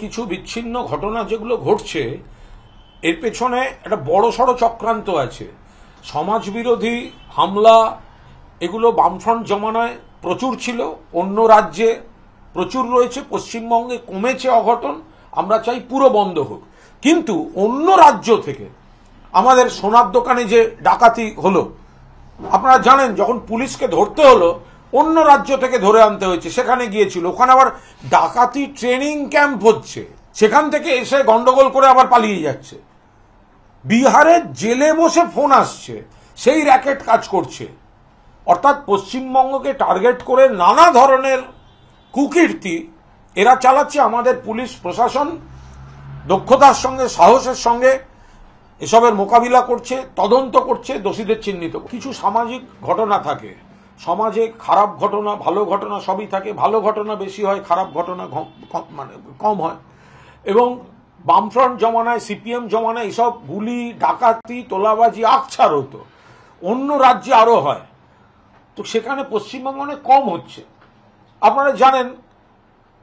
কিছু বিচ্ছিন্ন ঘটনা যেগুলো ঘটছে এর পেছনে একটা বড়সড় চক্রান্ত আছে। সমাজবিরোধী হামলা এগুলো বামফ্রন্ট জমানায় প্রচুর ছিল, অন্য রাজ্যে প্রচুর রয়েছে, পশ্চিমবঙ্গে কমেছে অঘটন, আমরা চাই পুরো বন্ধ হোক। কিন্তু অন্য রাজ্য থেকে আমাদের সোনার দোকানে যে ডাকাতি হলো, আপনারা জানেন যখন পুলিশকে ধরতে হলো অন্য রাজ্য থেকে ধরে আনতে হয়েছে, সেখানে গিয়েছিল, ওখানে আবার ডাকাতি ট্রেনিং ক্যাম্প হচ্ছে, সেখান থেকে এসে গন্ডগোল করে আবার পালিয়ে যাচ্ছে। বিহারের জেলে বসে ফোন আসছে, সেই র্যাকেট কাজ করছে। অর্থাৎ পশ্চিমবঙ্গকে টার্গেট করে নানা ধরনের কুকীর্তি এরা চালাচ্ছে। আমাদের পুলিশ প্রশাসন দক্ষতার সঙ্গে সাহসের সঙ্গে এসবের মোকাবিলা করছে, তদন্ত করছে, দোষীদের চিহ্নিত। কিছু সামাজিক ঘটনা থাকে, সমাজে খারাপ ঘটনা ভালো ঘটনা সবই থাকে, ভালো ঘটনা বেশি হয়, খারাপ ঘটনা মানে কম হয়। এবং বামফ্রন্ট জমানায়, সিপিএম জমানায় এসব গুলি, ডাকাতি, তোলাবাজি আকছার হতো, অন্য রাজ্যে আরো হয়, তো সেখানে পশ্চিমবঙ্গে অনেক কম হচ্ছে। আপনারা জানেন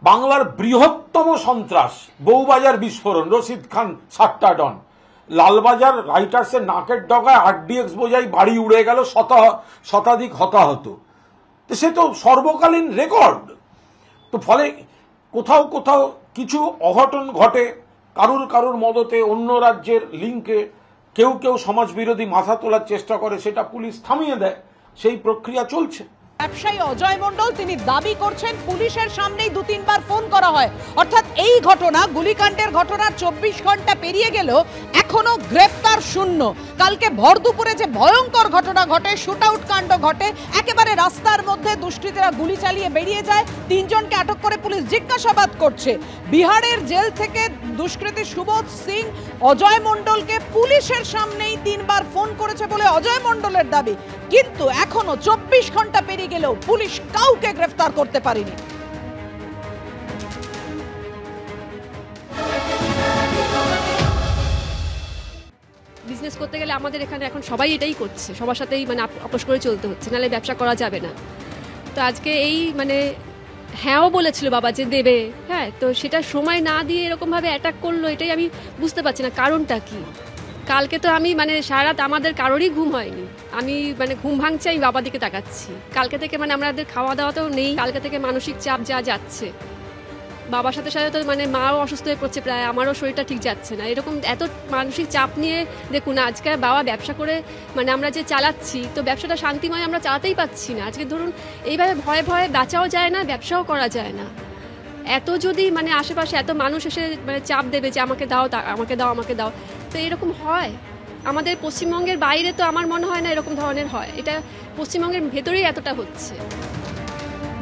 বাংলার বৃহত্তম সন্ত্রাস বউবাজার বিস্ফোরণ, রশিদ খান 7টা ডন, লালবাজার রাইটার্সের নাকের ডগায় আরডিএক্স বোঝাই বাড়ি উড়ে গেল, শতাধিক হতাহত, তো সে তো সর্বকালীন রেকর্ড। তো ফলে কোথাও কোথাও কিছু অঘটন ঘটে, কারুর মদতে, অন্য রাজ্যের লিঙ্কে কেউ কেউ সমাজবিরোধী মাথা তোলার চেষ্টা করে, সেটা পুলিশ থামিয়ে দেয়, সেই প্রক্রিয়া চলছে। ব্যবসায়ী অজয় মণ্ডল তিনি দাবি করছেন পুলিশের সামনেই 2-3 বার ফোন করা হয়, অর্থাৎ এই ঘটনা, গুলিকাণ্ডের ঘটনার 24 ঘন্টা পেরিয়ে গেল, এখনো গ্রেফতার শূন্য। কালকে ভর দুপুরে যে ভয়ঙ্কর ঘটনা ঘটে, শুট আউট কাণ্ড ঘটে, একেবারে রাস্তার মধ্যে দুষ্কৃতীরা গুলি চালিয়ে বেরিয়ে যায়, 3 জনকে আটক করে পুলিশ জিজ্ঞাসাবাদ করছে। বিহারের জেল থেকে দুষ্কৃতী সুবোধ সিং অজয় মণ্ডলকে পুলিশের সামনেই 3 বার ফোন করেছে বলে অজয় মণ্ডলের দাবি, কিন্তু এখনো 24 ঘন্টা পেরিয়ে গেলেও পুলিশ কাউকে গ্রেফতার করতে পারেনি। বিজনেস করতে গেলে আমাদের এখানে এখন সবাই এটাই করছে, সবার সাথেই মানে আপোষ করে চলতে হচ্ছে, নাহলে ব্যবসা করা যাবে না। তো আজকে এই মানে হ্যাঁও বলেছিল বাবা যে দেবে, হ্যাঁ, তো সেটা সময় না দিয়ে এরকমভাবে অ্যাটাক করলো, এটাই আমি বুঝতে পারছি না কারণটা কি। কালকে তো আমি মানে সারা রাত আমাদের কারোরই ঘুম হয়নি, আমি মানে ঘুম ভাঙছে, আমি বাবার দিকে তাকাচ্ছি। কালকে থেকে মানে আমাদের খাওয়া দাওয়া তো নেই, কালকে থেকে মানসিক চাপ যা যাচ্ছে, বাবার সাথে সাথে তো মানে মাও অসুস্থ হয়ে পড়ছে, প্রায় আমারও শরীরটা ঠিক যাচ্ছে না। এরকম এত মানসিক চাপ নিয়ে দেখুন আজকে বাবা ব্যবসা করে মানে আমরা যে চালাচ্ছি, তো ব্যবসাটা শান্তিময় আমরা চালাতেই পাচ্ছি না। আজকে ধরুন এইভাবে ভয়ে ভয়ে বাঁচাও যায় না, ব্যবসাও করা যায় না। এত যদি মানে আশেপাশে এত মানুষ এসে মানে চাপ দেবে যে আমাকে দাও, আমাকে দাও, আমাকে দাও, তো এরকম হয় আমাদের পশ্চিমবঙ্গের বাইরে, তো আমার মনে হয় না এরকম ধরনের হয়, এটা পশ্চিমবঙ্গের ভেতরেই এতটা হচ্ছে।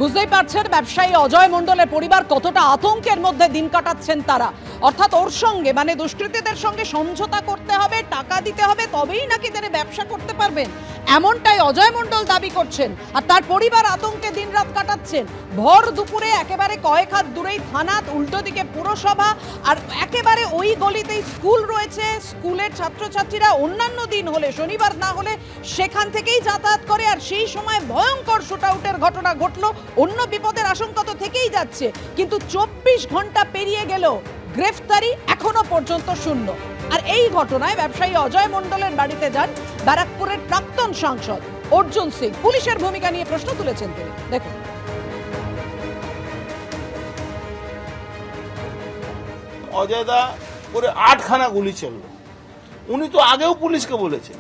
বুঝতেই পারছেন ব্যবসায়ী অজয় মণ্ডলের পরিবার কতটা আতঙ্কের মধ্যে দিন কাটাচ্ছেন তারা। অর্থাৎ ওর সঙ্গে মানে দুষ্কৃতীদের সঙ্গে সমঝোতা করতে হবে, টাকা দিতে হবে, তবেই নাকি তিনি ব্যবসা করতে পারবেন, এমনটাই অজয় মণ্ডল দাবি করছেন। আর তার পরিবার আতঙ্কে দিনরাত কাটাচ্ছেন। ভর দুপুরে একেবারে কয়েক হাত দূরেই থানা, উল্টো দিকে পুরসভা, আর একেবারে ওই গলিতেই স্কুল রয়েছে। স্কুলের ছাত্রছাত্রীরা অন্যান্য দিন হলে, শনিবার না হলে সেখান থেকেই যাতায়াত করে, আর সেই সময় ভয়ঙ্কর শুট আউটের ঘটনা ঘটলো। অন্য বিপদের আশঙ্কা তো থেকেই যাচ্ছে, কিন্তু 24 ঘন্টা পেরিয়ে গেল, গ্রেফতারি এখনো পর্যন্ত শূন্য। আর এই ঘটনায় ব্যবসায়ী অজয় মণ্ডলের বাড়িতে যান ব্যারাকপুরের প্রাক্তন সাংসদ অর্জুন সিং, পুলিশের ভূমিকা নিয়ে প্রশ্ন তুলেছেন তিনি। দেখুন। অজয়দা করে 8খানা গুলি চলল, উনি তো আগেও পুলিশকে বলেছেন,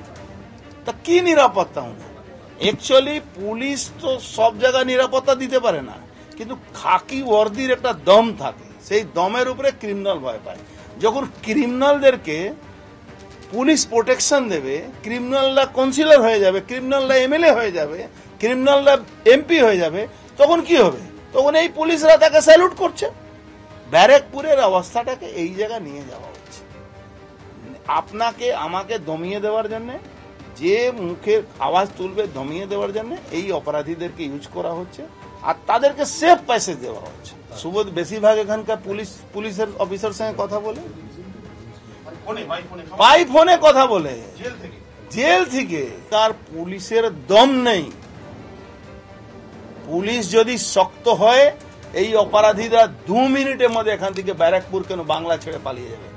তা কি নিরাপত্তা উনি? অ্যাকচুয়ালি পুলিশ তো সব জায়গায় নিরাপত্তা দিতে পারে না, কিন্তু খাকি ওয়ার্দির একটা দম থাকে, সেই দমের উপরে ক্রিমিনাল ভয় পায়। যখন ক্রিমিনালদেরকে পুলিশ প্রোটেকশন দেবে, ক্রিমিনালরা কাউন্সিলর হয়ে যাবে, ক্রিমিনালরা এমএলএ হয়ে যাবে, ক্রিমিনালরা এমপি হয়ে যাবে, তখন কি হবে? তখন এই পুলিশরা তাকে স্যালুট করছে। ব্যারাকপুরের অবস্থাটাকে এই জায়গা নিয়ে যাওয়া হচ্ছে, আপনাকে আমাকে দমিয়ে দেওয়ার জন্য, যে মুখে আওয়াজ তুলবে দমিয়ে দেওয়ার জন্য এই অপরাধীদেরকে ইউজ করা হচ্ছে, আর তাদেরকে সেফ প্যাসেজ দেওয়া হচ্ছে। সুবোধ বেশিরভাগ এখানকার পুলিশের অফিসার সঙ্গে কথা বলে, বাই ফোনে কথা বলে, জেল থেকে। তার পুলিশের দম নেই। পুলিশ যদি শক্ত হয় এই অপরাধীরা 2 মিনিটের মধ্যে এখান থেকে ব্যারাকপুর কেন বাংলা ছেড়ে পালিয়ে যাবে।